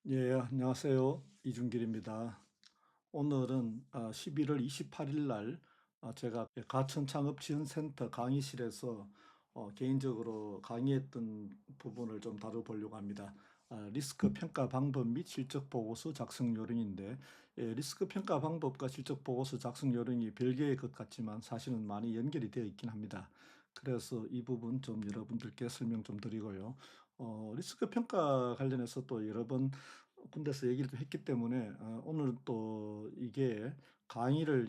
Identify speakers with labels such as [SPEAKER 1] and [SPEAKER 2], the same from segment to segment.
[SPEAKER 1] 예, 안녕하세요. 이준길입니다. 오늘은 11월 28일 날 제가 가천창업지원센터 강의실에서 개인적으로 강의했던 부분을 좀 다뤄보려고 합니다. 리스크 평가 방법 및 실적 보고서 작성 요령인데, 리스크 평가 방법과 실적 보고서 작성 요령이 별개의 것 같지만 사실은 많이 연결이 되어 있긴 합니다. 그래서 이 부분 좀 여러분들께 설명 좀 드리고요. 리스크 평가 관련해서 또 여러 번 군데서 얘기를 좀 했기 때문에 오늘 또 이게 강의를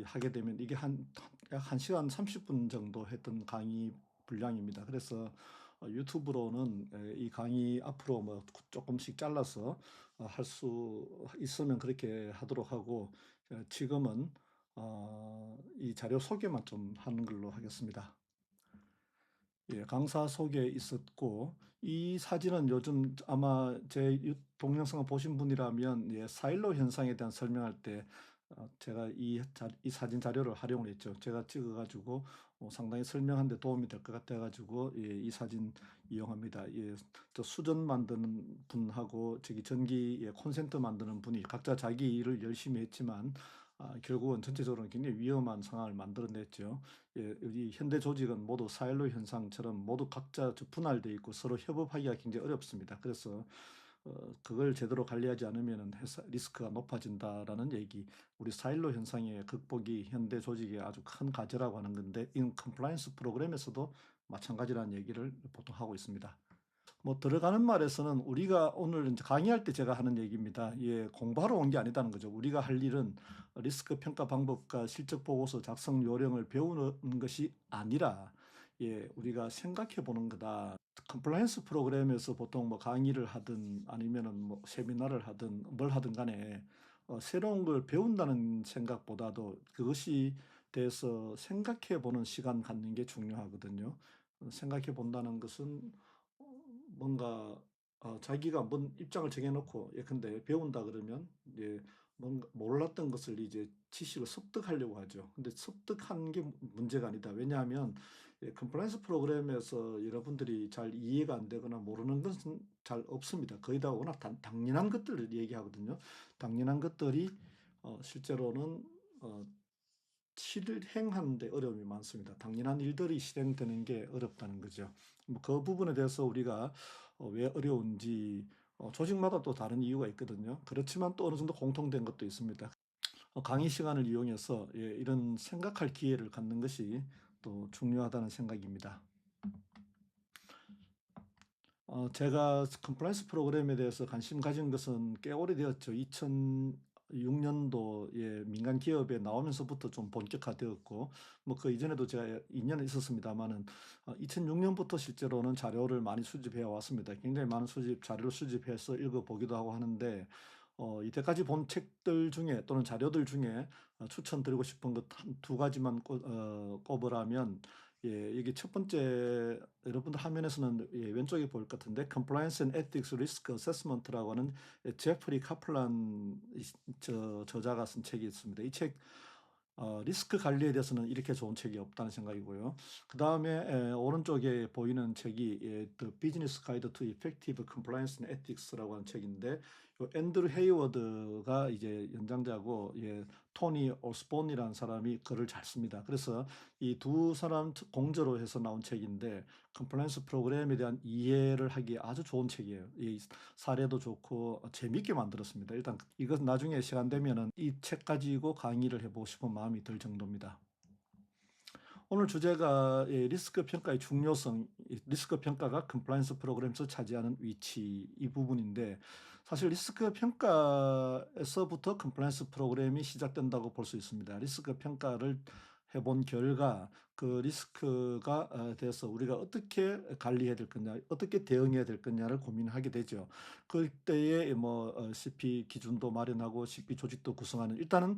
[SPEAKER 1] 하게 되면 이게 약 1시간 30분 정도 했던 강의 분량입니다. 그래서 유튜브로는 이 강의 앞으로 뭐 조금씩 잘라서 할 수 있으면 그렇게 하도록 하고, 지금은 이 자료 소개만 좀 하는 걸로 하겠습니다. 예, 강사 소개 있었고, 이 사진은 요즘 아마 제 동영상을 보신 분이라면 사일로 현상에 대한 설명할 때 제가 이 사진 자료를 활용을 했죠. 제가 찍어가지고 상당히 설명하는 데 도움이 될 것 같아가지고 이 사진 이용합니다. 저 수전 만드는 분하고 저기 전기 콘센트 만드는 분이 각자 자기 일을 열심히 했지만 결국은 전체적으로 굉장히 위험한 상황을 만들어냈죠. 우리 현대 조직은 모두 사일로 현상처럼 모두 각자 분할되어 있고 서로 협업하기가 굉장히 어렵습니다. 그래서 그걸 제대로 관리하지 않으면 회사 리스크가 높아진다라는 얘기, 우리 사일로 현상의 극복이 현대 조직의 아주 큰 과제라고 하는 건데, 이 컴플라이언스 프로그램에서도 마찬가지라는 얘기를 보통 하고 있습니다. 뭐 들어가는 말에서는 우리가 오늘 이제 강의할 때 제가 하는 얘기입니다. 공부하러 온 게 아니다는 거죠. 우리가 할 일은 리스크 평가 방법과 실적 보고서 작성 요령을 배우는 것이 아니라 우리가 생각해 보는 거다. 컴플라이언스 프로그램에서 보통 뭐 강의를 하든 아니면은 뭐 세미나를 하든 뭘 하든 간에 새로운 걸 배운다는 생각보다도 그것이 대해서 생각해 보는 시간 갖는 게 중요하거든요. 생각해 본다는 것은 뭔가 자기가 뭔 입장을 정해놓고 예컨대 배운다 그러면 뭔가 몰랐던 것을 이제 지식을 습득하려고 하죠. 근데 습득한 게 문제가 아니다. 왜냐하면 컴플라이언스 프로그램에서 여러분들이 잘 이해가 안 되거나 모르는 것은 잘 없습니다. 거의 다 워낙 당연한 것들을 얘기하거든요. 당연한 것들이 실제로는 어, 실행하는 데 어려움이 많습니다. 당연한 일들이 실행되는 게 어렵다는 거죠. 뭐 그 부분에 대해서 우리가 왜 어려운지 조직마다 또 다른 이유가 있거든요. 그렇지만 또 어느 정도 공통된 것도 있습니다. 강의 시간을 이용해서 이런 생각할 기회를 갖는 것이 또 중요하다는 생각입니다. 제가 컴플라이언스 프로그램에 대해서 관심 가진 것은 꽤 오래되었죠. 2006년도에 민간 기업에 나오면서부터 좀 본격화되었고, 뭐 그 이전에도 제가 2년 있었습니다만은 2006년부터 실제로는 자료를 많이 수집해 왔습니다. 굉장히 많은 자료를 수집해서 읽어보기도 하고 하는데, 이때까지 본 책들 중에 또는 자료들 중에 추천드리고 싶은 것 한 두 가지만 꼽으라면, 여기 첫 번째 여러분들 화면에서는 왼쪽에 보일 것 같은데 Compliance and Ethics Risk Assessment라고 하는 제프리 카플란 저자가 쓴 책이 있습니다. 이 책 리스크 관리에 대해서는 이렇게 좋은 책이 없다는 생각이고요. 그 다음에 오른쪽에 보이는 책이 The Business Guide to Effective Compliance and Ethics라고 하는 책인데, 앤드루 헤이워드가 이제 연장자고 토니 오스본이라는 사람이 글을 잘 씁니다. 그래서 이 두 사람 공저로 해서 나온 책인데 컴플라이언스 프로그램에 대한 이해를 하기에 아주 좋은 책이에요. 이 사례도 좋고 재밌게 만들었습니다. 일단 이것 나중에 시간 되면은 이 책 가지고 강의를 해보고 싶은 마음이 들 정도입니다. 오늘 주제가 리스크 평가의 중요성, 리스크 평가가 컴플라이언스 프로그램에서 차지하는 위치, 이 부분인데, 사실 리스크 평가에서부터 컴플라이언스 프로그램이 시작된다고 볼 수 있습니다. 리스크 평가를 해본 결과 그 리스크가 대해서 우리가 어떻게 관리해야 될 거냐, 어떻게 대응해야 될 거냐를 고민하게 되죠. 그때에 뭐 CP 기준도 마련하고 CP 조직도 구성하는, 일단은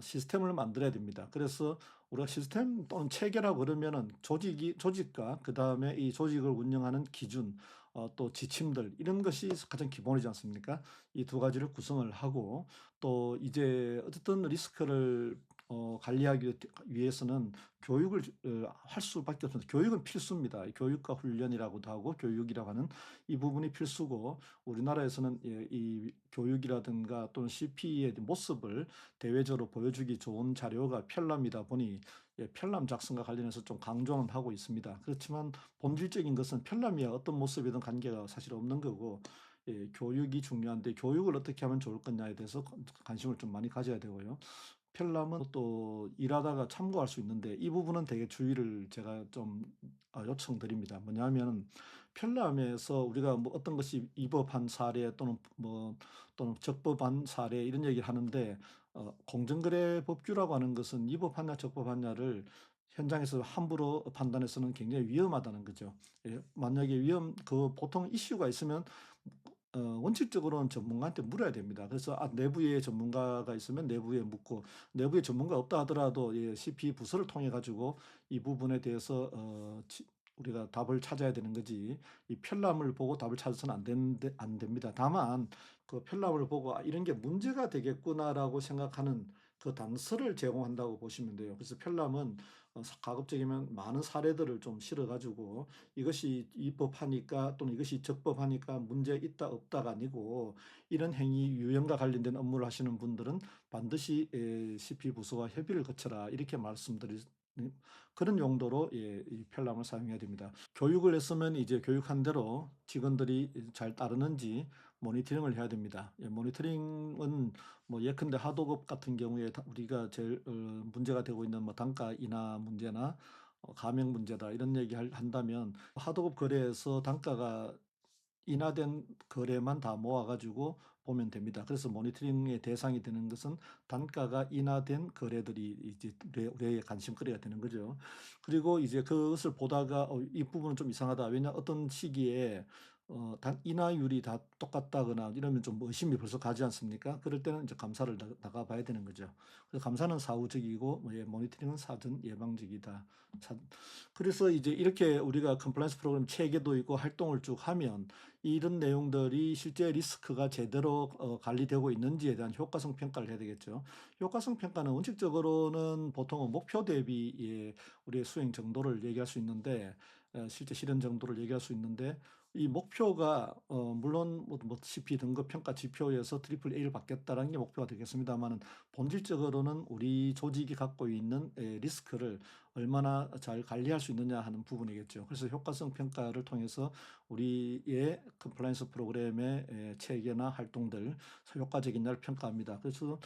[SPEAKER 1] 시스템을 만들어야 됩니다. 그래서 우리가 시스템 또는 체계라고 그러면은 조직과 그다음에 이 조직을 운영하는 기준, 또 지침들, 이런 것이 가장 기본이지 않습니까? 이 두 가지를 구성을 하고, 또 이제 어쨌든 리스크를 관리하기 위해서는 교육을 할 수밖에 없습니다. 교육은 필수입니다. 교육과 훈련이라고도 하고 교육이라고 하는 이 부분이 필수고, 우리나라에서는 이 교육이라든가 또는 CP의 모습을 대외적으로 보여주기 좋은 자료가 편람이다 보니 편람 작성과 관련해서 좀 강조는 하고 있습니다. 그렇지만 본질적인 것은 편람이야 어떤 모습이든 관계가 사실 없는 거고, 교육이 중요한데 교육을 어떻게 하면 좋을 거냐에 대해서 관심을 좀 많이 가져야 되고요. 편람은 또 일하다가 참고할 수 있는데 이 부분은 되게 주의를 제가 좀 요청드립니다. 뭐냐면 편람에서 우리가 뭐 어떤 것이 위법한 사례 또는 적법한 사례 이런 얘기를 하는데, 공정거래법규라고 하는 것은 위법하냐 적법하냐를 현장에서 함부로 판단해서는 굉장히 위험하다는 거죠. 만약에 보통 이슈가 있으면 원칙적으로는 전문가한테 물어야 됩니다. 그래서 내부에 전문가가 있으면 내부에 묻고, 내부에 전문가 없다 하더라도 CP 부서를 통해 가지고 이 부분에 대해서 우리가 답을 찾아야 되는 거지, 이 편람을 보고 답을 찾아서는 안 됩니다. 다만 그 편람을 보고 이런 게 문제가 되겠구나라고 생각하는 그 단서를 제공한다고 보시면 돼요. 그래서 편람은 가급적이면 많은 사례들을 좀 실어 가지고 이것이 위법하니까 또는 이것이 적법하니까 문제 있다 없다가 아니고, 이런 행위 유형과 관련된 업무를 하시는 분들은 반드시 CP 부서와 협의를 거쳐라 이렇게 말씀드리 그런 용도로 이 편람을 사용해야 됩니다. 교육을 했으면 이제 교육한 대로 직원들이 잘 따르는지 모니터링을 해야 됩니다. 모니터링은 뭐 예컨대 하도급 같은 경우에 우리가 제일 문제가 되고 있는 뭐 단가 인하 문제나 가격 문제다 이런 얘기 한다면, 하도급 거래에서 단가가 인하된 거래만 다 모아가지고 보면 됩니다. 그래서 모니터링의 대상이 되는 것은 단가가 인하된 거래들이 이제 우리의 관심거리가 되는 거죠. 그리고 이제 그것을 보다가 이 부분은 좀 이상하다. 왜냐 어떤 시기에 인하율이 다 똑같다거나 이러면 좀 의심이 벌써 가지 않습니까? 그럴 때는 이제 감사를 나가봐야 되는 거죠. 그래서 감사는 사후적이고 모니터링은 사전 예방적이다. 그래서 이제 이렇게 우리가 컴플라이언스 프로그램 체계도 있고 활동을 쭉 하면 이런 내용들이 실제 리스크가 제대로 관리되고 있는지에 대한 효과성 평가를 해야 되겠죠. 효과성 평가는 원칙적으로는 보통은 목표 대비의 우리의 수행 정도를 얘기할 수 있는데, 실제 실현 정도를 얘기할 수 있는데, 이 목표가 물론 뭐 CP 등급 평가 지표에서 트리플 A를 받겠다라는 게 목표가 되겠습니다만은, 본질적으로는 우리 조직이 갖고 있는 리스크를 얼마나 잘 관리할 수 있느냐 하는 부분이겠죠. 그래서 효과성 평가를 통해서 우리의 컴플라이언스 프로그램의 체계나 활동들 효과적이냐를 평가합니다. 그래서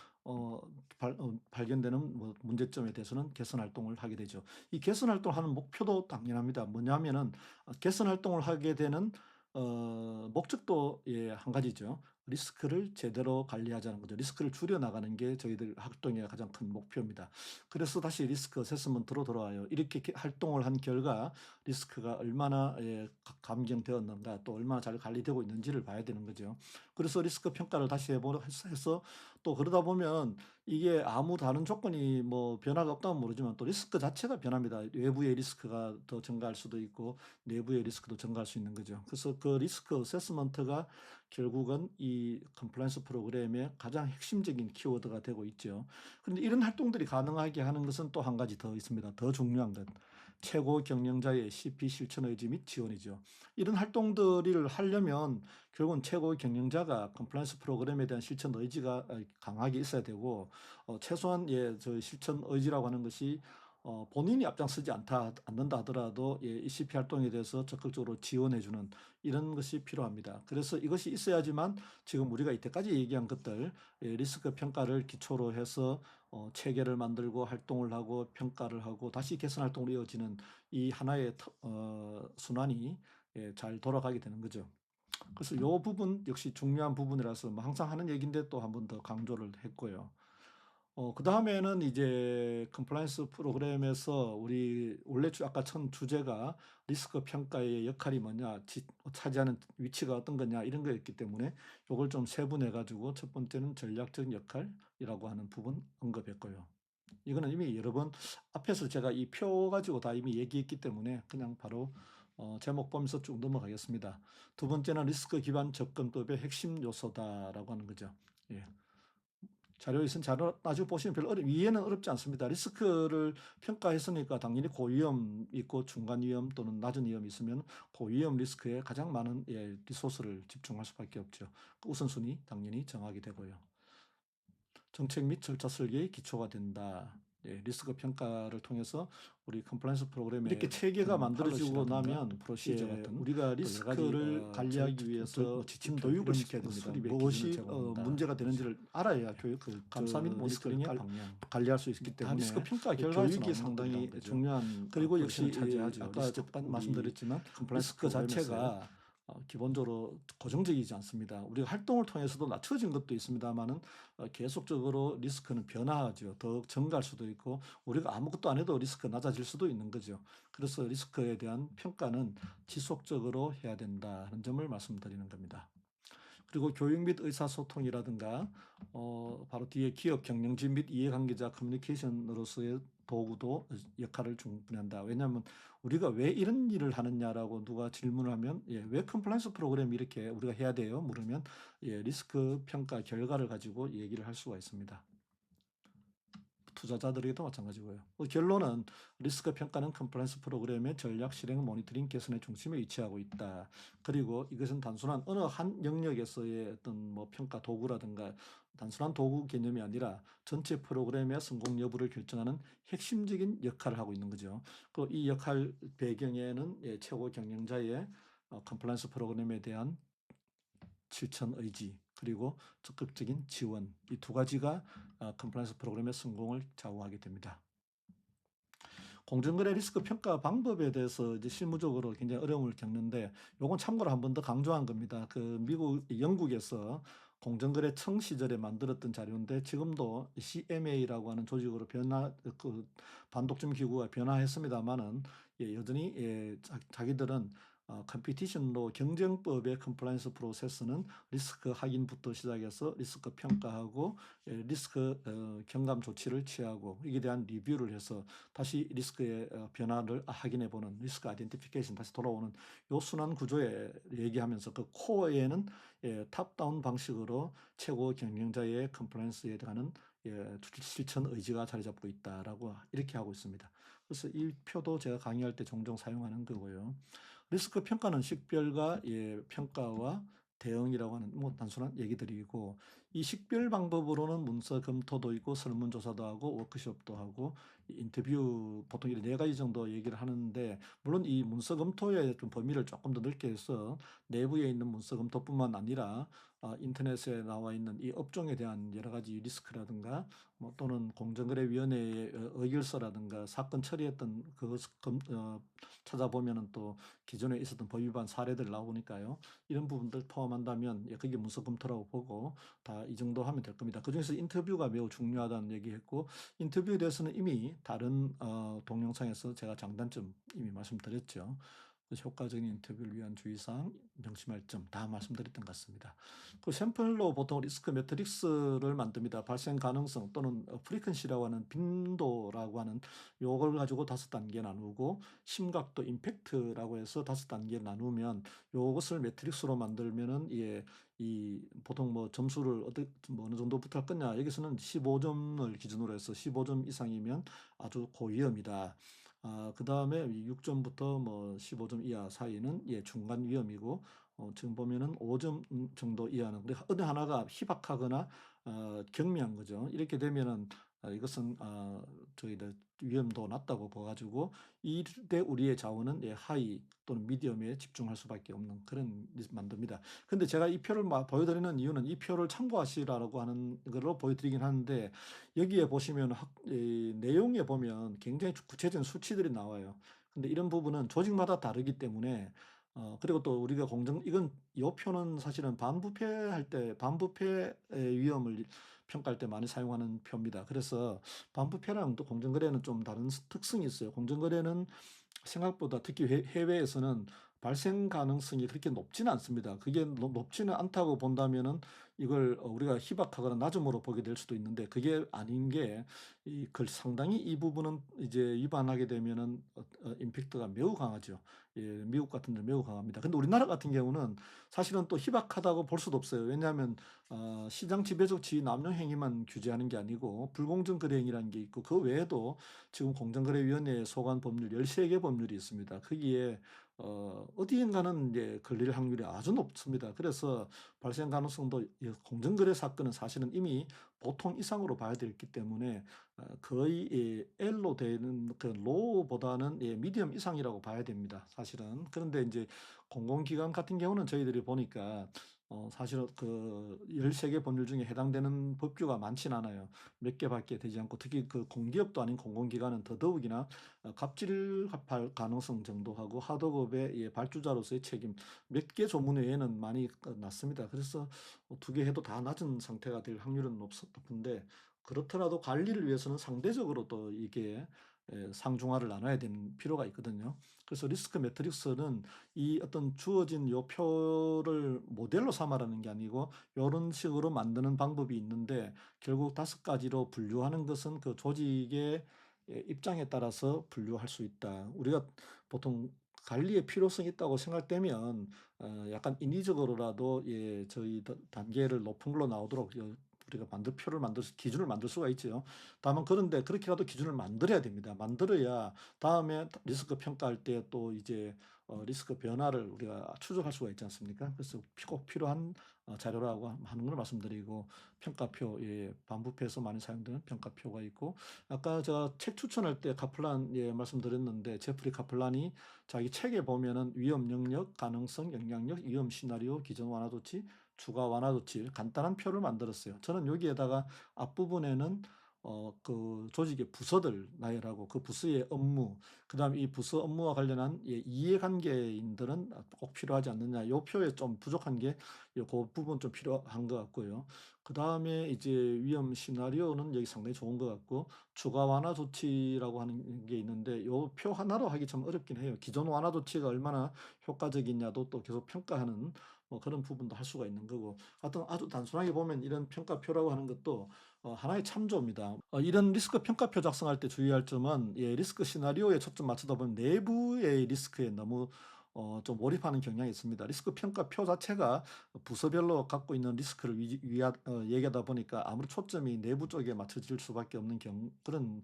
[SPEAKER 1] 발견되는 뭐 문제점에 대해서는 개선 활동을 하게 되죠. 이 개선 활동을 하는 목표도 당연합니다. 뭐냐면은 개선 활동을 하게 되는 목적도 한 가지죠. 리스크를 제대로 관리하자는 거죠. 리스크를 줄여나가는 게 저희들 활동의 가장 큰 목표입니다. 그래서 다시 리스크 어세스먼트로 돌아와요. 이렇게 활동을 한 결과 리스크가 얼마나 감경되었는가, 또 얼마나 잘 관리되고 있는지를 봐야 되는 거죠. 그래서 리스크 평가를 다시 해서 또 그러다 보면 이게 아무 다른 조건이 뭐 변화가 없다면 모르지만 또 리스크 자체가 변합니다. 외부의 리스크가 더 증가할 수도 있고 내부의 리스크도 증가할 수 있는 거죠. 그래서 그 리스크 어세스먼트가 결국은 이 컴플라이언스 프로그램의 가장 핵심적인 키워드가 되고 있죠. 그런데 이런 활동들이 가능하게 하는 것은 또 한 가지 더 있습니다. 더 중요한 건 최고 경영자의 CP 실천 의지 및 지원이죠. 이런 활동들을 하려면 결국은 최고 경영자가 컴플라이언스 프로그램에 대한 실천 의지가 강하게 있어야 되고, 최소한 저 실천 의지라고 하는 것이 본인이 앞장서지 않는다 하더라도 이 CP 활동에 대해서 적극적으로 지원해주는 이런 것이 필요합니다. 그래서 이것이 있어야지만 지금 우리가 이때까지 얘기한 것들, 리스크 평가를 기초로 해서 체계를 만들고 활동을 하고 평가를 하고 다시 개선 활동으로 이어지는 이 하나의 순환이 잘 돌아가게 되는 거죠. 그래서 이 부분 역시 중요한 부분이라서 뭐 항상 하는 얘기인데 또 한 번 더 강조를 했고요. 그 다음에는 이제 컴플라이언스 프로그램에서 우리 원래 아까 첫 주제가 리스크 평가의 역할이 뭐냐, 차지하는 위치가 어떤 거냐 이런 거였기 때문에 이걸 좀 세분해 가지고 첫 번째는 전략적인 역할이라고 하는 부분 언급했고요. 이거는 이미 여러 번 앞에서 제가 이 표 가지고 다 이미 얘기했기 때문에 그냥 바로 제목 보면서 쭉 넘어가겠습니다. 두 번째는 리스크 기반 접근법의 핵심 요소다라고 하는 거죠. 예. 자료에 있은 자료 나중에 보시면 별로 이해는 어렵지 않습니다. 리스크를 평가했으니까 당연히 고위험 있고 중간 위험 또는 낮은 위험이 있으면 고위험 리스크에 가장 많은 리소스를 집중할 수밖에 없죠. 그 우선순위 당연히 정하게 되고요. 정책 및 절차 설계의 기초가 된다. 리스크 평가를 통해서 우리 컴플라이언스 프로그램에 이렇게 체계가 만들어지고 나면 프로시저 같은 우리가 리스크를 관리하기 위해서 지침 교육을 시켜야 됩니다. 무엇이 문제가 되는지를 알아야 교육 감사 및 모니터링의 방향 관리할 수 있기 때문에 리스크 평가 교육이 상당히 중요한 그리고 역시 아까 말씀드렸지만 리스크 자체가 기본적으로 고정적이지 않습니다. 우리가 활동을 통해서도 낮춰진 것도 있습니다만은 계속적으로 리스크는 변화하죠. 더욱 증가할 수도 있고 우리가 아무것도 안 해도 리스크 낮아질 수도 있는 거죠. 그래서 리스크에 대한 평가는 지속적으로 해야 된다는 점을 말씀드리는 겁니다. 그리고 교육 및 의사소통이라든가 바로 뒤에 기업 경영진 및 이해관계자 커뮤니케이션으로서의 도구도 역할을 충분히 한다. 왜냐하면 우리가 왜 이런 일을 하느냐라고 누가 질문을 하면 왜 컴플라이언스 프로그램 이렇게 우리가 해야 돼요? 물으면 리스크 평가 결과를 가지고 얘기를 할 수가 있습니다. 투자자들에게도 마찬가지고요. 결론은 리스크 평가는 컴플라이언스 프로그램의 전략 실행 모니터링 개선의 중심에 위치하고 있다. 그리고 이것은 단순한 어느 한 영역에서의 어떤 뭐 평가 도구라든가 단순한 도구 개념이 아니라 전체 프로그램의 성공 여부를 결정하는 핵심적인 역할을 하고 있는 거죠. 이 역할 배경에는 최고 경영자의 컴플라이언스 프로그램에 대한 실천 의지 그리고 적극적인 지원 이 두 가지가 컴플라이언스 프로그램의 성공을 좌우하게 됩니다. 공정거래 리스크 평가 방법에 대해서 이제 실무적으로 굉장히 어려움을 겪는데 요건 참고로 한 번 더 강조한 겁니다. 그 영국에서 공정거래청 시절에 만들었던 자료인데 지금도 CMA라고 하는 조직으로 반독점 기구가 변화했습니다만은 여전히 자기들은 컴피티션로 경쟁법의 컴플라이언스 프로세스는 리스크 확인부터 시작해서 리스크 평가하고 리스크 경감 조치를 취하고 이에 대한 리뷰를 해서 다시 리스크의 변화를 확인해 보는 리스크 아이덴티피케이션 다시 돌아오는 요 순환 구조에 얘기하면서 그 코어에는 탑다운 방식으로 최고 경영자의 컴플라이언스에 대한 실천 의지가 자리 잡고 있다라고 이렇게 하고 있습니다. 그래서 이 표도 제가 강의할 때 종종 사용하는 거고요. 리스크 평가는 식별과 평가와 대응이라고 하는 뭐 단순한 얘기들이고 이 식별 방법으로는 문서 검토도 있고 설문조사도 하고 워크숍도 하고 인터뷰 보통 네 가지 정도 얘기를 하는데 물론 이 문서 검토의 좀 범위를 조금 더 넓게 해서 내부에 있는 문서 검토뿐만 아니라 인터넷에 나와 있는 이 업종에 대한 여러 가지 리스크라든가 뭐 또는 공정거래위원회의 의결서라든가 사건 처리했던 그것 찾아보면은 또 기존에 있었던 법 위반 사례들 나오니까요. 이런 부분들 포함한다면 그게 문서 검토라고 보고 다 이 정도 하면 될 겁니다. 그중에서 인터뷰가 매우 중요하다는 얘기했고 인터뷰에 대해서는 이미 다른 동영상에서 제가 장단점 이미 말씀드렸죠. 효과적인 인터뷰를 위한 주의사항, 명심할 점 다 말씀드렸던 것 같습니다. 그 샘플로 보통 리스크 매트릭스를 만듭니다. 발생 가능성 또는 프리퀀시라고 하는 빈도라고 하는 요걸 가지고 5단계 나누고 심각도 임팩트라고 해서 5단계 나누면 요것을 매트릭스로 만들면은 이 보통 뭐 점수를 뭐 어느 정도부터 할 거냐 여기서는 15점을 기준으로 해서 15점 이상이면 아주 고위험이다. 그 다음에 6점부터 뭐 15점 이하 사이는 중간 위험이고 지금 보면은 5점 정도 이하는 어느 하나가 희박하거나 경미한 거죠. 이렇게 되면은 이것은 저희들 위험도 낮다고 봐가지고 이때 우리의 자원은 하이 또는 미디엄에 집중할 수밖에 없는 그런 만듭니다. 근데 제가 이 표를 보여드리는 이유는 이 표를 참고하시라고 하는 걸로 보여드리긴 하는데 여기에 보시면 내용에 보면 굉장히 구체적인 수치들이 나와요. 근데 이런 부분은 조직마다 다르기 때문에 그리고 또 우리가 이건 이 표는 사실은 반부패할 때 반부패의 위험을 평가할 때 많이 사용하는 표입니다. 그래서 반부패랑 또 공정거래는 좀 다른 특성이 있어요. 공정거래는 생각보다 특히 해외에서는 발생 가능성이 그렇게 높지는 않습니다. 그게 높지는 않다고 본다면은 이걸 우리가 희박하거나 낮음으로 보게 될 수도 있는데 그게 아닌 게 상당히 이 부분은 이제 위반하게 되면은 임팩트가 매우 강하죠. 예, 미국 같은 데 매우 강합니다. 근데 우리나라 같은 경우는 사실은 또 희박하다고 볼 수도 없어요. 왜냐하면 시장 지배적 지위 남용 행위만 규제하는 게 아니고 불공정 거래 행위라는 게 있고 그 외에도 지금 공정거래위원회에 소관 법률 13개 법률이 있습니다. 거기에 어디인가는 이제 걸릴 확률이 아주 높습니다. 그래서 발생 가능성도 공정거래 사건은 사실은 이미 보통 이상으로 봐야 되기 때문에 거의 L로 되는 그 로우보다는 미디엄 이상이라고 봐야 됩니다. 사실은. 그런데 이제 공공기관 같은 경우는 저희들이 보니까 사실은 그 13개 법률 중에 해당되는 법규가 많진 않아요. 몇 개밖에 되지 않고 특히 그 공기업도 아닌 공공기관은 더더욱이나 갑질할 가능성 정도하고 하도급의 발주자로서의 책임 몇 개 조문 외에는 많이 낮습니다. 그래서 두 개 해도 다 낮은 상태가 될 확률은 높은데 그렇더라도 관리를 위해서는 상대적으로 또 이게 상중하를 나눠야 되는 필요가 있거든요. 그래서 리스크 매트릭스는 이 어떤 주어진 요 표를 모델로 삼아라는 게 아니고 요런 식으로 만드는 방법이 있는데 결국 5가지로 분류하는 것은 그 조직의 입장에 따라서 분류할 수 있다. 우리가 보통 관리의 필요성이 있다고 생각되면 약간 인위적으로라도 저희 단계를 높은 걸로 나오도록 우리가 표를 기준을 만들 수가 있죠. 다만 그런데 그렇게라도 기준을 만들어야 됩니다. 만들어야 다음에 리스크 평가할 때 또 이제 리스크 변화를 우리가 추적할 수가 있지 않습니까? 그래서 꼭 필요한 자료라고 하는 걸 말씀드리고 평가표, 반부패에서 많이 사용되는 평가표가 있고 아까 제가 책 추천할 때 카플란 말씀드렸는데 제프리 카플란이 자기 책에 보면은 위험 영역, 가능성, 영향력, 위험 시나리오, 기존 완화 조치, 추가 완화 조치 간단한 표를 만들었어요. 저는 여기에다가 앞부분에는 그 조직의 부서들 나열하고 그 부서의 업무, 그다음에 이 부서 업무와 관련한 이해관계인들은 꼭 필요하지 않느냐. 요 표에 좀 부족한 게 그 부분 좀 필요한 것 같고요. 그다음에 이제 위험 시나리오는 여기 상당히 좋은 것 같고 추가 완화 조치라고 하는 게 있는데 요 표 하나로 하기 참 어렵긴 해요. 기존 완화 조치가 얼마나 효과적이냐도 또 계속 평가하는 그런 부분도 할 수가 있는 거고 하여튼 아주 단순하게 보면 이런 평가표라고 하는 것도 하나의 참조입니다. 이런 리스크 평가표 작성할 때 주의할 점은 리스크 시나리오에 초점 맞추다 보면 내부의 리스크에 너무 좀 몰입하는 경향이 있습니다. 리스크 평가표 자체가 부서별로 갖고 있는 리스크를 얘기하다 보니까 아무리 초점이 내부 쪽에 맞춰질 수밖에 없는 그런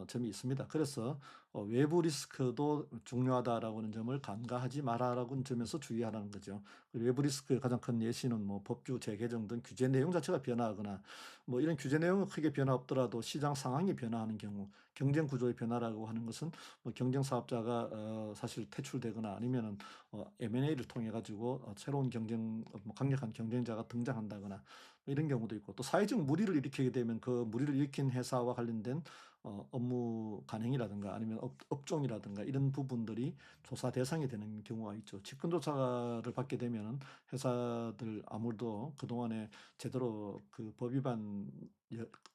[SPEAKER 1] 점이 있습니다. 그래서 외부 리스크도 중요하다라고 하는 점을 간과하지 마라라고 하는 점에서 주의하라는 거죠. 외부 리스크의 가장 큰 예시는 뭐 법규 재개정 등 규제 내용 자체가 변화하거나 뭐 이런 규제 내용은 크게 변화 없더라도 시장 상황이 변화하는 경우 경쟁 구조의 변화라고 하는 것은 뭐 경쟁 사업자가 사실 퇴출되거나 아니면은 M&A를 통해 가지고 새로운 뭐 강력한 경쟁자가 등장한다거나 뭐 이런 경우도 있고 또 사회적 물의를 일으키게 되면 그 물의를 일으킨 회사와 관련된 업무 관행이라든가 아니면 업종이라든가 이런 부분들이 조사 대상이 되는 경우가 있죠. 직권 조사를 받게 되면은 회사들 아무래도 그동안에 제대로 그 법 위반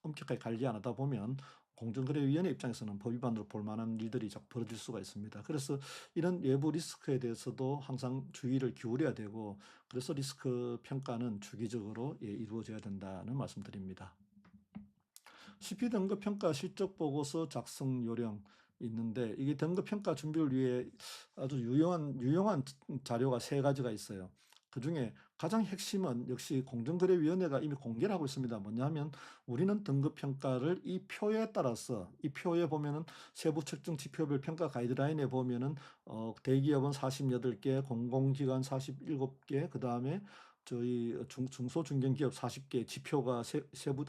[SPEAKER 1] 엄격하게 관리 안 하다 보면 공정거래위원회 입장에서는 법 위반으로 볼 만한 일들이 자꾸 벌어질 수가 있습니다. 그래서 이런 외부 리스크에 대해서도 항상 주의를 기울여야 되고 그래서 리스크 평가는 주기적으로 이루어져야 된다는 말씀드립니다. CP 등급 평가 실적 보고서 작성 요령 있는데 이게 등급 평가 준비를 위해 아주 유용한 자료가 3가지가 있어요. 그중에 가장 핵심은 역시 공정거래위원회가 이미 공개를 하고 있습니다. 뭐냐면 우리는 등급 평가를 이 표에 따라서 이 표에 보면은 세부 측정 지표별 평가 가이드라인에 보면은 대기업은 48개, 공공기관 47개, 그다음에 저희 중소 중견기업 40개 지표가 세부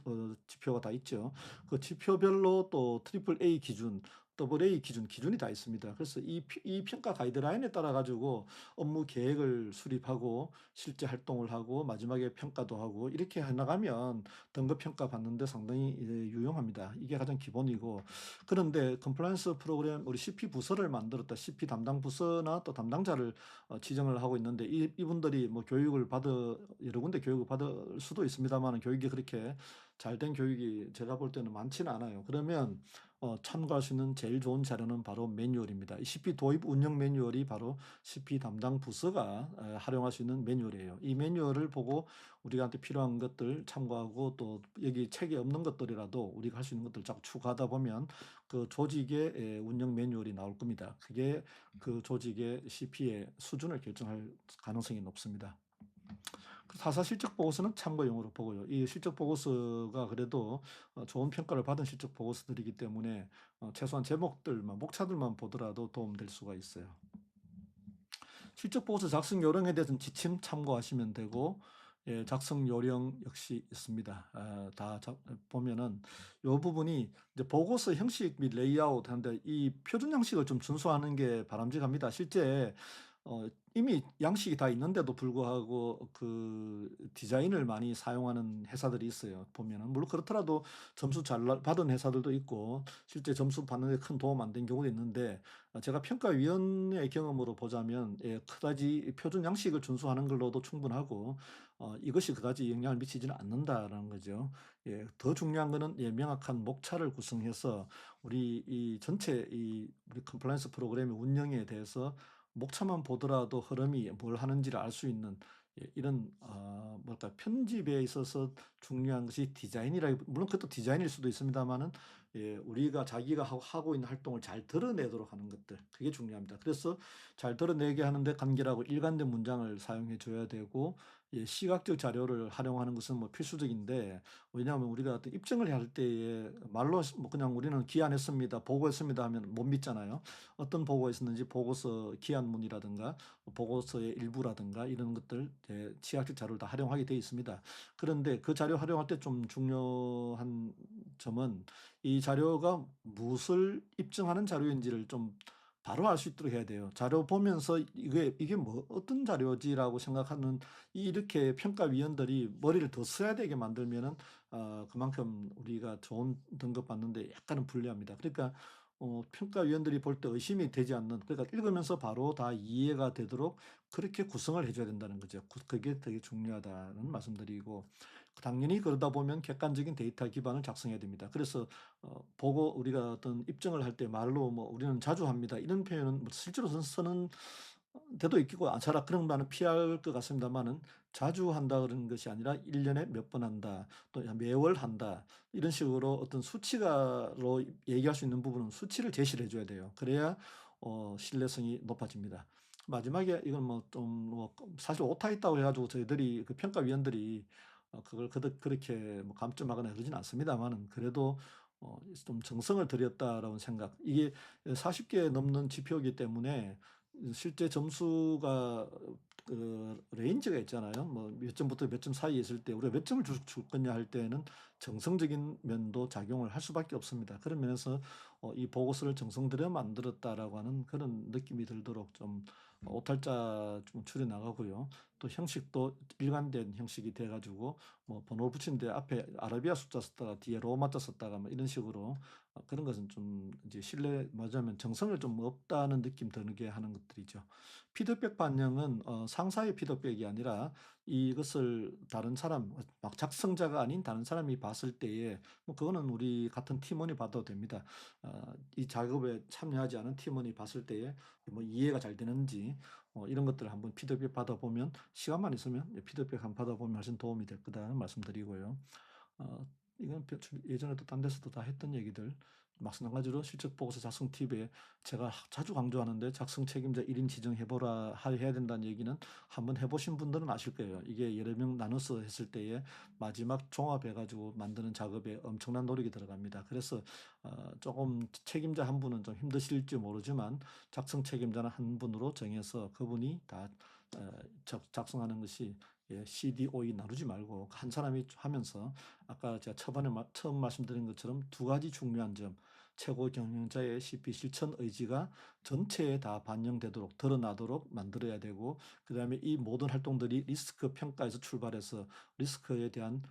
[SPEAKER 1] 지표가 다 있죠. 그 지표별로 또 트리플 A 기준, 더블 A 기준이 다 있습니다. 그래서 이 평가 가이드라인에 따라 가지고 업무 계획을 수립하고 실제 활동을 하고 마지막에 평가도 하고 이렇게 해 나가면 등급 평가 받는데 상당히 유용합니다. 이게 가장 기본이고 그런데 컴플라이언스 프로그램 우리 CP 부서를 만들었다. CP 담당 부서나 또 담당자를 지정을 하고 있는데 이분들이 뭐 여러 군데 교육을 받을 수도 있습니다만 교육이 그렇게 잘된 교육이 제가 볼 때는 많지는 않아요. 그러면 참고할 수 있는 제일 좋은 자료는 바로 매뉴얼입니다. 이 CP 도입 운영 매뉴얼이 바로 CP 담당 부서가 활용할 수 있는 매뉴얼이에요. 이 매뉴얼을 보고 우리한테 필요한 것들 참고하고 또 여기 책에 없는 것들이라도 우리가 할 수 있는 것들 자꾸 추가하다 보면 그 조직의 운영 매뉴얼이 나올 겁니다. 그게 그 조직의 CP의 수준을 결정할 가능성이 높습니다. 사사 실적 보고서는 참고용으로 보고요. 이 실적 보고서가 그래도 좋은 평가를 받은 실적 보고서들이기 때문에 최소한 제목들만, 목차들만 보더라도 도움될 수가 있어요. 실적 보고서 작성 요령에 대해서는 지침 참고하시면 되고, 예, 작성 요령 역시 있습니다. 보면은 요 부분이 이제 보고서 형식 및 레이아웃 하는데 이 표준 양식을 좀 준수하는 게 바람직합니다. 실제 이미 양식이 다 있는데도 불구하고 그 디자인을 많이 사용하는 회사들이 있어요. 보면은 물론 그렇더라도 점수 잘 받은 회사들도 있고 실제 점수 받는 데 큰 도움 안 된 경우도 있는데 제가 평가위원의 경험으로 보자면 예, 그다지 표준 양식을 준수하는 걸로도 충분하고 이것이 그다지 영향을 미치지는 않는다라는 거죠. 예, 더 중요한 거는 예, 명확한 목차를 구성해서 우리 이 전체 우리 컴플라이언스 프로그램의 운영에 대해서 목차만 보더라도 흐름이 뭘 하는지를 알 수 있는 예, 이런 뭐랄까 편집에 있어서 중요한 것이 물론 그것도 디자인일 수도 있습니다만은 예, 우리가 자기가 하고 있는 활동을 잘 드러내도록 하는 것들 그게 중요합니다. 그래서 잘 드러내게 하는데 간결하고 일관된 문장을 사용해 줘야 되고 예, 시각적 자료를 활용하는 것은 뭐 필수적인데 왜냐하면 우리가 어떤 입증을 할 때에 말로 뭐 그냥 우리는 기한했습니다, 보고했습니다 하면 못 믿잖아요. 어떤 보고가 있었는지 보고서 기한문이라든가 보고서의 일부라든가 이런 것들 시각적 자료를 다 활용하게 되어 있습니다. 그런데 그 자료 활용할 때 좀 중요한 점은 이 자료가 무엇을 입증하는 자료인지를 좀 바로 알 수 있도록 해야 돼요. 자료 보면서 이게 뭐 어떤 자료지라고 생각하는 이렇게 평가위원들이 머리를 더 써야 되게 만들면은 그만큼 우리가 좋은 등급 받는데 약간은 불리합니다. 그러니까 평가위원들이 볼 때 의심이 되지 않는 그러니까 읽으면서 바로 다 이해가 되도록 그렇게 구성을 해 줘야 된다는 거죠. 그게 되게 중요하다는 말씀드리고 당연히 그러다 보면 객관적인 데이터 기반을 작성해야 됩니다. 그래서 보고 우리가 어떤 입증을 할 때 말로 뭐 "우리는 자주 합니다." 이런 표현은 뭐 실제로 쓰는 데도 있고 차라 그런 말은 피할 것 같습니다만은 자주 한다 그런 것이 아니라 1 년에 몇 번 한다. 또 매월 한다. 이런 식으로 어떤 수치가로 얘기할 수 있는 부분은 수치를 제시를 해 줘야 돼요. 그래야 신뢰성이 높아집니다. 마지막에 이건 뭐 좀 뭐 사실 오타 있다고 해 가지고 저희들이 그 평가위원들이 그걸 그렇게 뭐 감점하거나 그러진 않습니다만은 그래도 좀 '정성을 들였다.'라는 생각. 이게 40개 넘는 지표이기 때문에 실제 점수가 그 레인지가 있잖아요. 뭐 몇 점부터 몇 점 사이에 있을 때 우리가 몇 점을 줄 거냐 할 때에는 정성적인 면도 작용을 할 수밖에 없습니다. 그런 면에서 이 보고서를 정성 들여 만들었다라고 하는 그런 느낌이 들도록 좀 오탈자 좀 줄여 나가고요. 또 형식도 일관된 형식이 돼 가지고 뭐 번호 붙이는데 앞에 아라비아 숫자 썼다가 뒤에 로마자 썼다가 뭐 이런 식으로 그런 것은 좀 이제 신뢰 말하자면 정성을 좀 없다는 느낌 들게 하는 것들이죠. 피드백 반영은 상사의 피드백이 아니라 이것을 다른 사람 막 작성자가 아닌 다른 사람이 봤을 때에 뭐 그거는 우리 같은 팀원이 봐도 됩니다. 이 작업에 참여하지 않은 팀원이 봤을 때에 뭐 이해가 잘 되는지 이런 것들을 한번 피드백 받아보면 시간만 있으면 피드백 한번 받아보면 훨씬 도움이 될 거다는 말씀드리고요. 어 이건 예전에도 딴 데서도 다 했던 얘기들 마찬가지로 실적 보고서 작성 팁에 제가 자주 강조하는데 작성 책임자 1인 지정해 보라 해야 된다는 얘기는 한번 해 보신 분들은 아실 거예요. 이게 여러 명 나눠서 했을 때에 마지막 종합해 가지고 만드는 작업에 엄청난 노력이 들어갑니다. 그래서 조금 책임자 한 분은 좀 힘드실지 모르지만 작성 책임자는 한 분으로 정해서 그분이 다 작성하는 것이 예, CDOE 나누지 말고 한 사람이 하면서 아까 제가 초반에 처음 말씀드린 것처럼 두 가지 중요한 점, 최고 경영자의 CP 실천 의지가 전체에 다 반영되도록 드러나도록 만들어야 되고 그다음에 이 모든 활동들이 리스크 평가에서 출발해서 리스크에 대한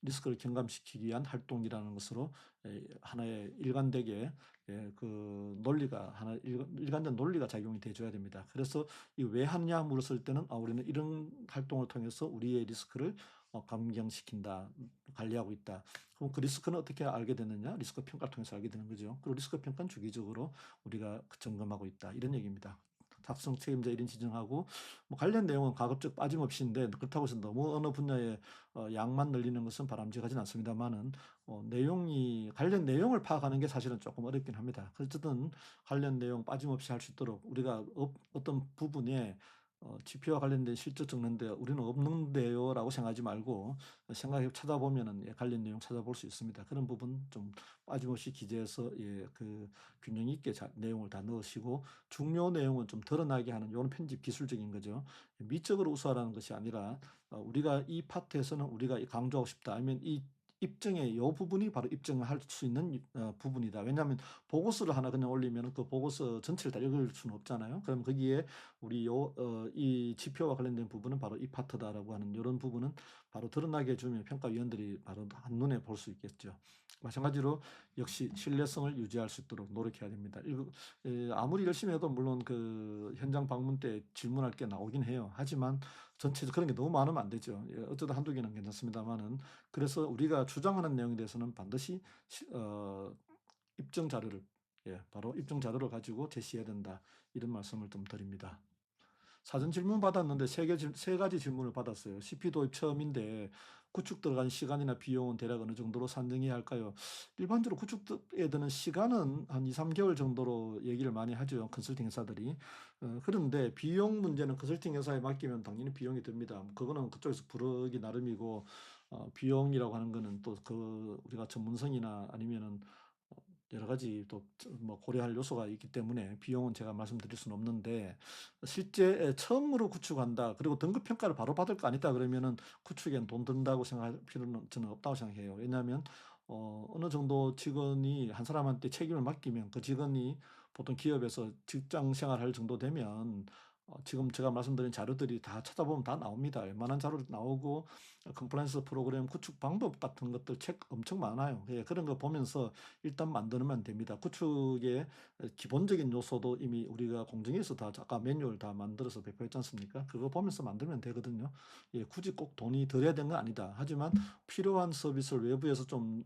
[SPEAKER 1] 리스크를 경감시키기 위한 활동이라는 것으로 하나의 일관되게 그 논리가 일관된 논리가 작용이 돼 줘야 됩니다. 그래서 이 "왜 하느냐?" 물었을 때는 우리는 이런 활동을 통해서 우리의 리스크를 감경시킨다, 관리하고 있다. 그럼 그 리스크는 어떻게 알게 되느냐? 리스크 평가를 통해서 알게 되는 거죠. 그리고 리스크 평가는 주기적으로 우리가 점검하고 있다. 이런 얘기입니다. 작성 책임자 1인 지정하고 뭐 관련 내용은 가급적 빠짐없이인데 그렇다고 해서 너무 어느 분야의 양만 늘리는 것은 바람직하진 않습니다만은 내용이 관련 내용을 파악하는 게 사실은 조금 어렵긴 합니다. 어쨌든 관련 내용 빠짐없이 할 수 있도록 우리가 어떤 부분에 지표와 관련된 실적 적는데 우리는 없는데요라고 생각하지 말고 생각해 찾아보면은 관련 내용 찾아볼 수 있습니다. 그런 부분 좀 빠짐없이 기재해서 그 균형 있게 내용을 다 넣으시고 중요 내용은 좀 드러나게 하는 요런 편집 기술적인 거죠. 미적으로 우수하라는 것이 아니라 우리가 이 파트에서는 우리가 강조하고 싶다. 아니면 이 입증의 요 부분이 바로 입증할 수 있는 부분이다. 왜냐하면 보고서를 하나 그냥 올리면 그 보고서 전체를 다 읽을 수는 없잖아요. 그럼 거기에 우리 이 지표와 관련된 부분은 바로 이 파트다라고 하는 이런 부분은 바로 드러나게 해주면 평가위원들이 바로 한눈에 볼 수 있겠죠. 마찬가지로 역시 신뢰성을 유지할 수 있도록 노력해야 됩니다. 아무리 열심히 해도 물론 그 현장 방문 때 질문할 게 나오긴 해요. 하지만 전체 그런 게 너무 많으면 안 되죠. 어쩌다 한두 개는 괜찮습니다만은 그래서 우리가 주장하는 내용에 대해서는 반드시 입증 자료를 바로 입증 자료를 가지고 제시해야 된다. 이런 말씀을 좀 드립니다. 사전 질문 받았는데 세 가지 질문을 받았어요. CP 도입 처음인데 구축 들어간 시간이나 비용은 대략 어느 정도로 산정해야 할까요? 일반적으로 구축에 드는 시간은 한 2, 3개월 정도로 얘기를 많이 하죠. 컨설팅 회사들이. 그런데 비용 문제는 컨설팅 회사에 맡기면 당연히 비용이 듭니다. 그거는 그쪽에서 부르기 나름이고 비용이라고 하는 거는 또 그 우리가 전문성이나 아니면은 여러 가지 또 뭐 고려할 요소가 있기 때문에 비용은 제가 말씀드릴 수는 없는데 실제 처음으로 구축한다. 그리고 등급 평가를 바로 받을 거 아니다 그러면은 구축엔 돈 든다고 생각할 필요는 저는 없다고 생각해요. 왜냐하면 어느 정도 직원이 한 사람한테 책임을 맡기면 그 직원이 보통 기업에서 직장 생활할 정도 되면 지금 제가 말씀드린 자료들이 다 찾아보면 다 나옵니다. 웬만한 자료 나오고 컴플라이언스 프로그램 구축 방법 같은 것들 책 엄청 많아요. 그런 거 보면서 일단 만들면 됩니다. 구축의 기본적인 요소도 이미 우리가 공정위에서 다 아까 매뉴얼 다 만들어서 배포했지 않습니까? 그거 보면서 만들면 되거든요. 굳이 꼭 돈이 들어야 되는 건 아니다. 하지만 필요한 서비스를 외부에서 좀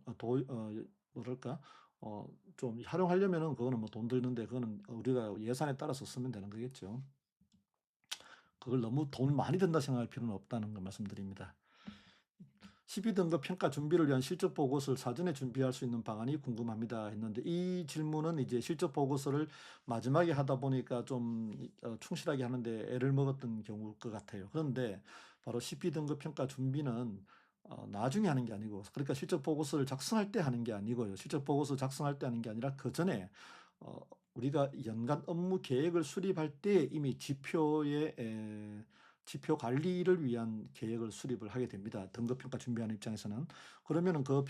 [SPEAKER 1] 뭐랄까 좀 활용하려면은 그거는 뭐 돈 드는데 그거는 우리가 예산에 따라서 쓰면 되는 거겠죠. 그걸 너무 돈 많이 든다 생각할 필요는 없다는 거 말씀드립니다. 12등급 평가 준비를 위한 실적 보고서를 사전에 준비할 수 있는 방안이 궁금합니다 했는데 이 질문은 이제 실적 보고서를 마지막에 하다 보니까 좀 충실하게 하는데 애를 먹었던 경우일 것 같아요. 그런데 바로 12등급 평가 준비는 나중에 하는 게 아니고 그러니까 실적 보고서를 작성할 때 하는 게 아니고요. 실적 보고서 작성할 때 하는 게 아니라 그 전에 어, 우리가 연간 업무 계획을 수립할 때 이미 지표 관리를 위한 계획을 수립을 하게 됩니다. 등급평가 준비하는 입장에서는. 그러면은 그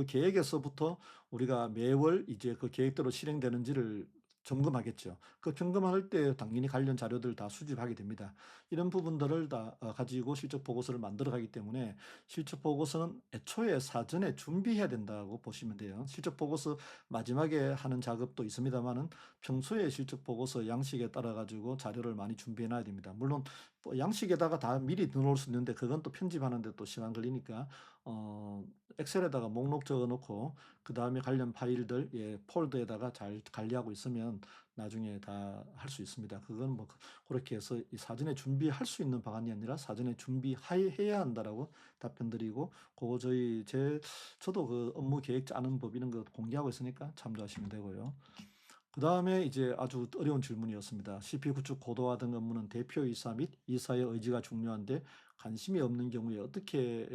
[SPEAKER 1] 계획에서부터 우리가 매월 이제 그 계획대로 실행되는지를 점검하겠죠. 그 점검할 때 당연히 관련 자료들 다 수집하게 됩니다. 이런 부분들을 다 가지고 실적 보고서를 만들어 가기 때문에 실적 보고서는 애초에 사전에 준비해야 된다고 보시면 돼요. 실적 보고서 마지막에 하는 작업도 있습니다만은 평소에 실적 보고서 양식에 따라 가지고 자료를 많이 준비해 놔야 됩니다. 물론 양식에다가 다 미리 넣어놓을 수 있는데 그건 또 편집하는데 또 시간 걸리니까 엑셀에다가 목록 적어 놓고 그 다음에 관련 파일들 폴더에다가 잘 관리하고 있으면 나중에 다 할 수 있습니다. 그건 뭐 그렇게 해서 이 사전에 준비할 수 있는 방안이 아니라 사전에 준비해야 한다라고 답변 드리고 그거 저도 그 업무 계획 짜는 법 이런 거 공개하고 있으니까 참조하시면 되고요. 그 다음에 이제 아주 어려운 질문이었습니다. CP 구축 고도화 등 업무는 대표이사 및 이사의 의지가 중요한데 관심이 없는 경우에 어떻게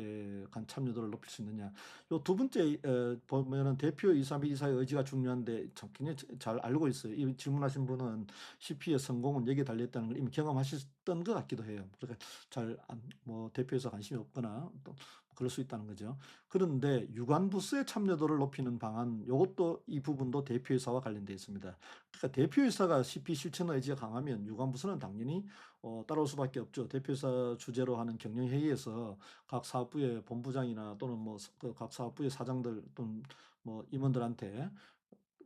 [SPEAKER 1] 참여도를 높일 수 있느냐. 요 두 번째 보면은 대표이사 및 이사의 의지가 중요한데 참 굉장히 잘 알고 있어요. 이 질문하신 분은 CP의 성공은 여기에 달려있다는 걸 이미 경험하셨던 것 같기도 해요. 그러니까 뭐 대표이사 관심이 없거나 또 그럴 수 있다는 거죠. 그런데 유관부서의 참여도를 높이는 방안, 요것도 이 부분도 대표이사와 관련되어 있습니다. 그러니까 대표이사가 CP 실천 의지가 강하면 유관부서는 당연히 따라올 수밖에 없죠. 대표이사 주재로 하는 경영회의에서 각 사업부의 본부장이나 또는 뭐 각 사업부의 사장들 또는 뭐 임원들한테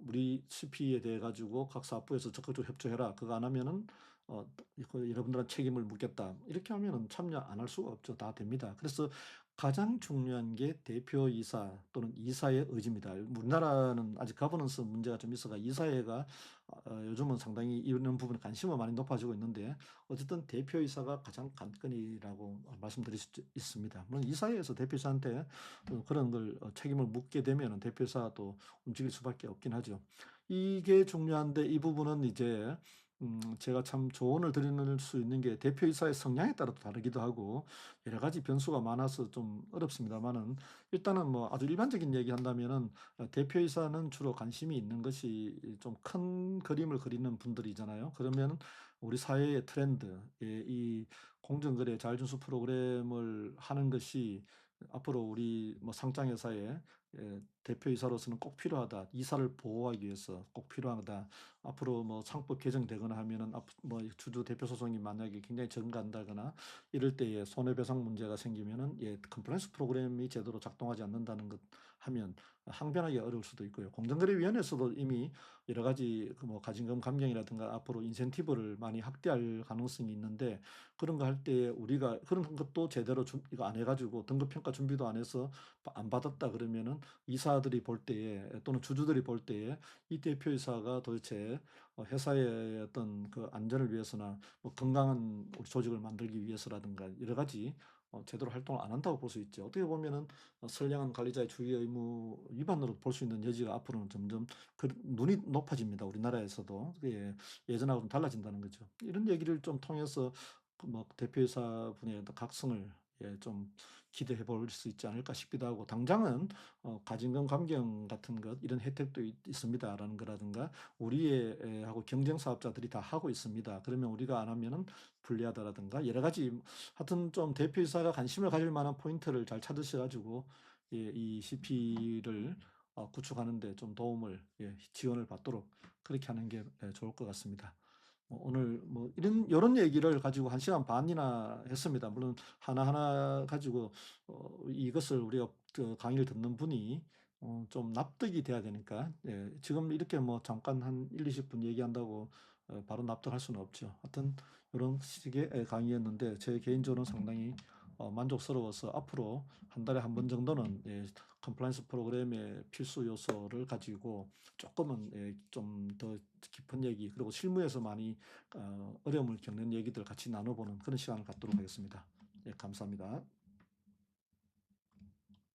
[SPEAKER 1] 우리 CP에 대해 가지고 각 사업부에서 적극적으로 협조해라. 그거 안 하면은 여러분들한 책임을 묻겠다. 이렇게 하면은 참여 안 할 수가 없죠. 다 됩니다. 그래서 가장 중요한 게 대표이사 또는 이사의 의지입니다. 우리나라는 아직 가버넌스 문제가 좀 있어가 이사회가 요즘은 상당히 이런 부분에 관심은 많이 높아지고 있는데 어쨌든 대표이사가 가장 관건이라고 말씀드릴 수 있습니다. 물론 이사회에서 대표이사한테 그런 걸 책임을 묻게 되면은 대표이사도 움직일 수밖에 없긴 하죠. 이게 중요한데 이 부분은 이제 제가 참 조언을 드릴 수 있는 게 대표이사의 성향에 따라 또 다르기도 하고 여러 가지 변수가 많아서 좀 어렵습니다만은 일단은 뭐 아주 일반적인 얘기한다면은 대표이사는 주로 관심이 있는 것이 좀 큰 그림을 그리는 분들이잖아요. 그러면 우리 사회의 트렌드, 이 공정거래 자율준수 프로그램을 하는 것이 앞으로 우리 뭐 상장회사에 대표이사로서는 꼭 필요하다. 이사를 보호하기 위해서 꼭 필요하다. 앞으로 뭐 상법 개정되거나 하면은 뭐 주주 대표 소송이 만약에 굉장히 증가한다거나 이럴 때에 손해배상 문제가 생기면은 컴플라이언스 프로그램이 제대로 작동하지 않는다는 것 하면 항변하기 어려울 수도 있고요. 공정거래위원회에서도 이미 여러 가지 그뭐 가징금 감경이라든가 앞으로 인센티브를 많이 확대할 가능성이 있는데 그런 거 할 때 우리가 그런 것도 제대로 이거 안 해가지고 등급 평가 준비도 안 해서 안 받았다 그러면은 이사들이 볼 때에 또는 주주들이 볼 때에 이 대표이사가 도대체 회사의 어떤 그 안전을 위해서나 뭐 건강한 우리 조직을 만들기 위해서라든가 여러 가지 제대로 활동을 안 한다고 볼 수 있죠. 어떻게 보면은 선량한 관리자의 주의 의무 위반으로 볼 수 있는 여지가 앞으로는 점점 눈이 높아집니다. 우리나라에서도 그게 예전하고 좀 달라진다는 거죠. 이런 얘기를 좀 통해서 그뭐 대표이사 분의 어떤 각성을 좀 기대해 볼 수 있지 않을까 싶기도 하고 당장은 가징금 감경 같은 것 이런 혜택도 있습니다라는 거라든가 우리의 하고 경쟁 사업자들이 다 하고 있습니다. 그러면 우리가 안 하면은 불리하다라든가 여러 가지 하여튼 좀 대표이사가 관심을 가질 만한 포인트를 잘 찾으셔 가지고 이 CP를 구축하는 데 좀 도움을 지원을 받도록 그렇게 하는 게 좋을 것 같습니다. 오늘 뭐 요런 얘기를 가지고 1 시간 반이나 했습니다. 물론 하나하나 가지고 이것을 우리가 강의를 듣는 분이 좀 납득이 돼야 되니까 지금 이렇게 뭐 잠깐 한 1-20분 얘기한다고 바로 납득할 수는 없죠. 하여튼 요런 식의 강의였는데 제 개인적으로는 상당히 만족스러워서 앞으로 한 달에 한 번 정도는 컴플라이언스 프로그램의 필수 요소를 가지고 조금은 좀 더 깊은 얘기 그리고 실무에서 많이 어려움을 겪는 얘기들 같이 나눠보는 그런 시간을 갖도록 하겠습니다. 감사합니다.